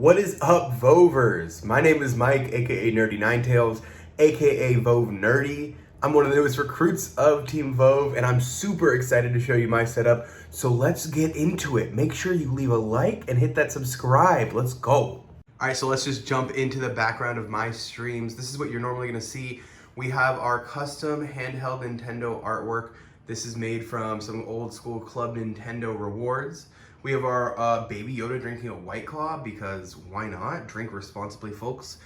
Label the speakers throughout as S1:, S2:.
S1: What is up, Vovers? My name is Mike, aka NerdyNineTales, aka Vove Nerdy. I'm one of the newest recruits of Team Vove, and I'm super excited to show you my setup. So let's get into it. Make sure you leave a like and hit that subscribe. Let's go. All right, so let's just jump into the background of my streams. This is what you're normally gonna see. We have our custom handheld Nintendo artwork. This is made from some old school Club Nintendo rewards. We have our Baby Yoda drinking a White Claw, because why not? Drink responsibly, folks.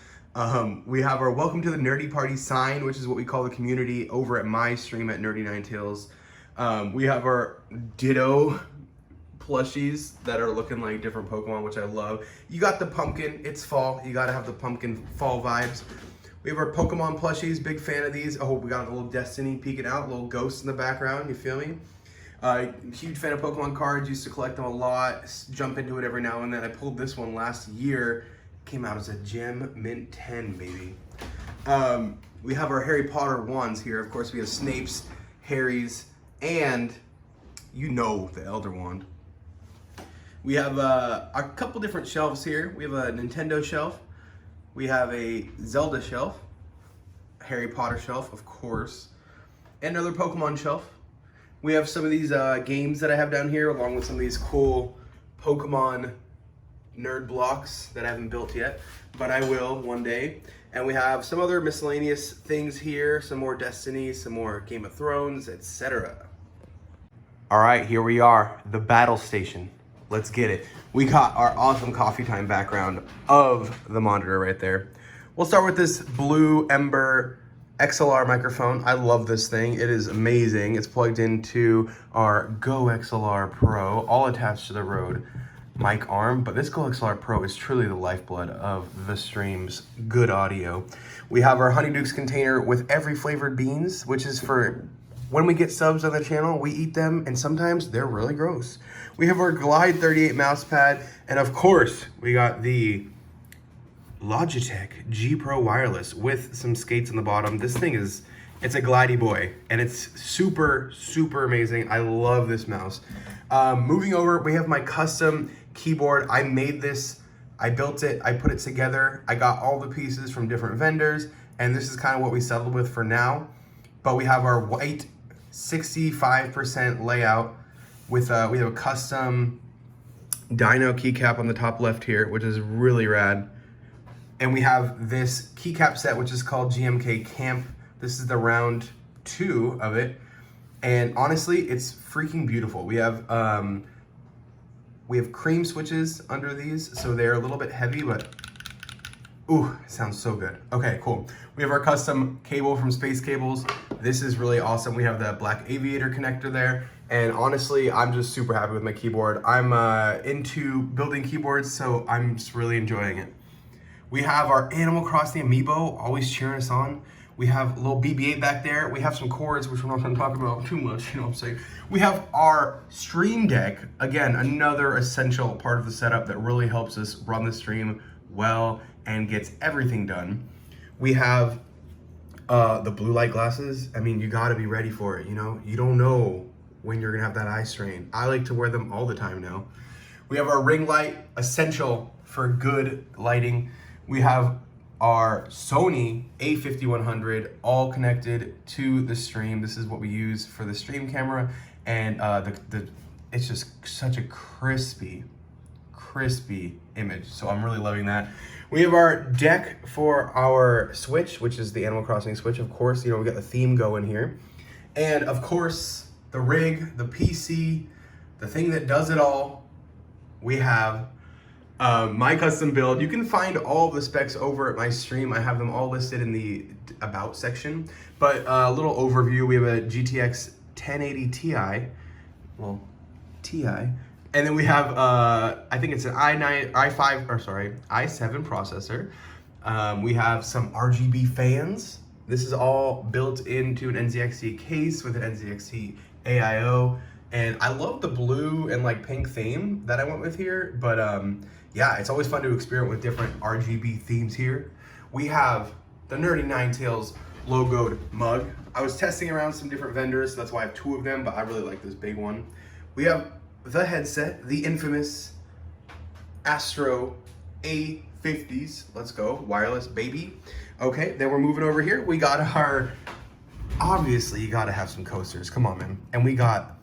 S1: We have our Welcome to the Nerdy Party sign, which is what we call the community over at my stream at NerdyNineTales. We have our Ditto plushies that are looking like different Pokemon, which I love. You got the pumpkin, it's fall. You gotta have the pumpkin fall vibes. We have our Pokemon plushies, big fan of these. Oh, we got a little Destiny peeking out, a little ghost in the background, you feel me? Huge fan of Pokemon cards, used to collect them a lot, jump into it every now and then. I pulled this one last year, came out as a gem, mint 10, baby. We have our Harry Potter wands here. Of course, we have Snape's, Harry's, and you know the Elder Wand. We have a couple different shelves here. We have a Nintendo shelf, we have a Zelda shelf, Harry Potter shelf, of course, and another Pokemon shelf. We have some of these games that I have down here, along with some of these cool Pokemon nerd blocks that I haven't built yet, but I will one day. And we have some other miscellaneous things here, some more Destiny, some more Game of Thrones, etc. All right, here we are, the battle station. Let's get it. We got our awesome coffee time background of the monitor right there. We'll start with this blue Ember XLR microphone. I love this thing. It is amazing. It's plugged into our Go XLR Pro, all attached to the Rode mic arm. But this Go XLR Pro is truly the lifeblood of the stream's good audio. We have our Honeydukes container with every flavored beans, which is for when we get subs on the channel, we eat them, and sometimes they're really gross. We have our Glide 38 mouse pad, and of course, we got the Logitech G Pro wireless with some skates on the bottom. This thing is, it's a glidey boy, and it's super, super amazing. I love this mouse. Moving over, we have my custom keyboard. I made this, I built it, I put it together. I got all the pieces from different vendors, and this is kind of what we settled with for now. But we have our white 65% layout with, we have a custom Dino keycap on the top left here, which is really rad. And we have this keycap set, which is called GMK Camp. This is the round 2 of it. And honestly, it's freaking beautiful. We have cream switches under these, so they're a little bit heavy, but ooh, it sounds so good. Okay, cool. We have our custom cable from Space Cables. This is really awesome. We have the black aviator connector there. And honestly, I'm just super happy with my keyboard. I'm into building keyboards, so I'm just really enjoying it. We have our Animal Crossing amiibo, always cheering us on. We have a little BB-8 back there. We have some cords, which we're not gonna talk about too much, you know what I'm saying? We have our Stream Deck, again, another essential part of the setup that really helps us run the stream well and gets everything done. We have the blue light glasses. I mean, you gotta be ready for it, you know? You don't know when you're gonna have that eye strain. I like to wear them all the time now. We have our ring light, essential for good lighting. We have our Sony a5100 all connected to the stream. This is what we use for the stream camera, and it's just such a crispy image. So I'm really loving that. We have our deck for our Switch, which is the Animal Crossing Switch. Of course, you know, we got the theme going here, and of course the rig, the PC, the thing that does it all. We have my custom build. You can find all of the specs over at my stream. I have them all listed in the About section. But a little overview, we have a GTX 1080 Ti, well, Ti. And then we have, I think it's an i7 processor. We have some RGB fans. This is all built into an NZXT case with an NZXT AIO. And I love the blue and like pink theme that I went with here, but yeah, it's always fun to experiment with different RGB themes here. We have the NerdyNineTales logoed mug. I was testing around some different vendors, so that's why I have 2 of them, but I really like this big one. We have the headset, the infamous Astro A50s. Let's go, wireless baby. Okay, then we're moving over here. We got our, obviously you gotta have some coasters, come on man. And we got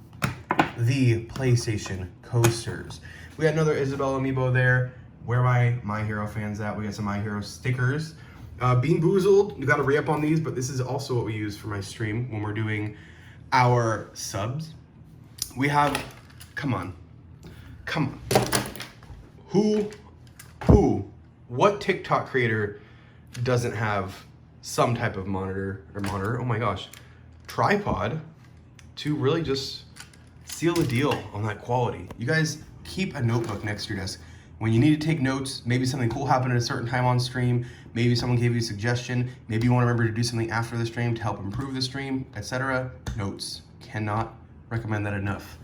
S1: the PlayStation coasters. We got another Isabel amiibo there. Where are my Hero fans at? We got some My Hero stickers. Bean Boozled, you gotta re-up on these, but this is also what we use for my stream when we're doing our subs. We have, come on. What TikTok creator doesn't have some type of monitor, oh my gosh, tripod to really just seal the deal on that quality? You guys keep a notebook next to your desk. When you need to take notes, maybe something cool happened at a certain time on stream, maybe someone gave you a suggestion, maybe you want to remember to do something after the stream to help improve the stream, etc. Notes. Cannot recommend that enough.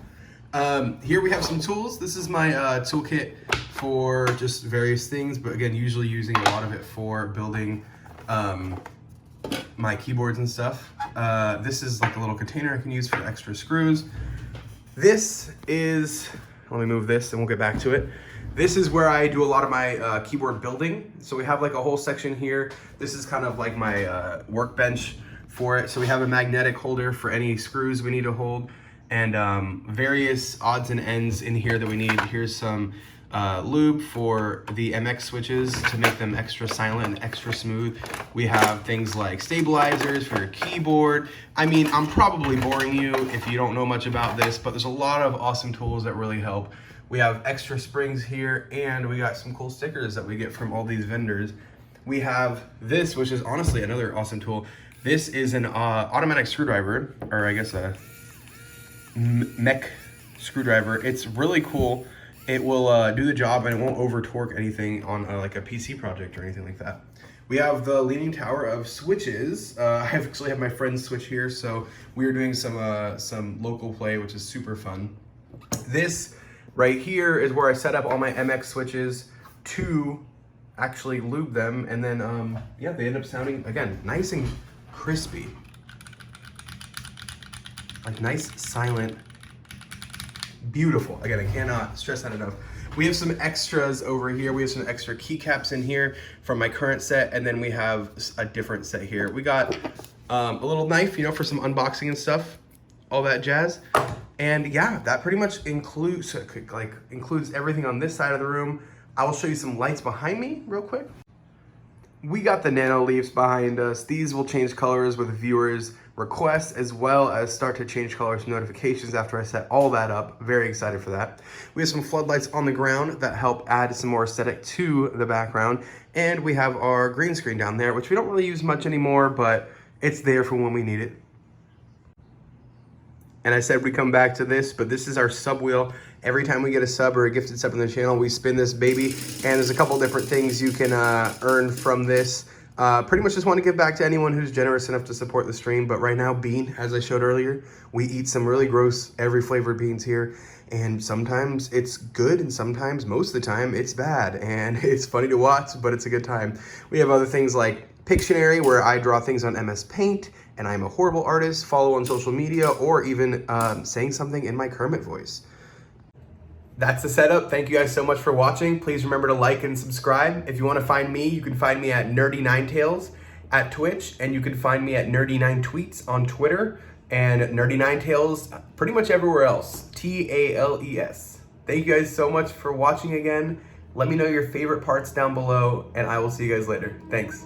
S1: Here we have some tools. This is my toolkit for just various things, but again, usually using a lot of it for building my keyboards and stuff. This is like a little container I can use for extra screws. This is, let me move this and we'll get back to it. This is where I do a lot of my keyboard building. So we have like a whole section here. This is kind of like my workbench for it. So we have a magnetic holder for any screws we need to hold, and various odds and ends in here that we need. Here's some lube for the MX switches to make them extra silent and extra smooth. We have things like stabilizers for your keyboard. I mean, I'm probably boring you if you don't know much about this, but there's a lot of awesome tools that really help. We have extra springs here, and we got some cool stickers that we get from all these vendors. We have this, which is honestly another awesome tool. This is an automatic screwdriver, or I guess a mech screwdriver. It's really cool. It will do the job and it won't over torque anything on like a PC project or anything like that. We have the Leaning Tower of switches. I actually have my friend's switch here, so we are doing some local play, which is super fun. This right here is where I set up all my MX switches to actually lube them, and then yeah, they end up sounding, again, nice and crispy. Like nice, silent, beautiful. Again, I cannot stress that enough. We have some extras over here. We have some extra keycaps in here from my current set, and then we have a different set here. We got a little knife, you know, for some unboxing and stuff, all that jazz. And yeah, that pretty much includes everything on this side of the room. I will show you some lights behind me real quick. We got the nano leaves behind us. These will change colors with viewers' requests, as well as start to change colors notifications after I set all that up. Very excited for that. We have some floodlights on the ground that help add some more aesthetic to the background. And we have our green screen down there, which we don't really use much anymore, but it's there for when we need it. And I said we come back to this, but this is our sub wheel. Every time we get a sub or a gifted sub in the channel, we spin this baby, and there's a couple different things you can earn from this. Pretty much just want to give back to anyone who's generous enough to support the stream, but right now, bean, as I showed earlier, we eat some really gross, every flavored beans here, and sometimes it's good, and sometimes, most of the time, it's bad, and it's funny to watch, but it's a good time. We have other things like Pictionary, where I draw things on MS Paint, and I'm a horrible artist, follow on social media, or even saying something in my Kermit voice. That's the setup. Thank you guys so much for watching. Please remember to like and subscribe. If you want to find me, you can find me at NerdyNineTales at Twitch, and you can find me at Nerdy9Tweets on Twitter, and NerdyNineTales pretty much everywhere else. TALES. Thank you guys so much for watching again. Let me know your favorite parts down below, and I will see you guys later. Thanks.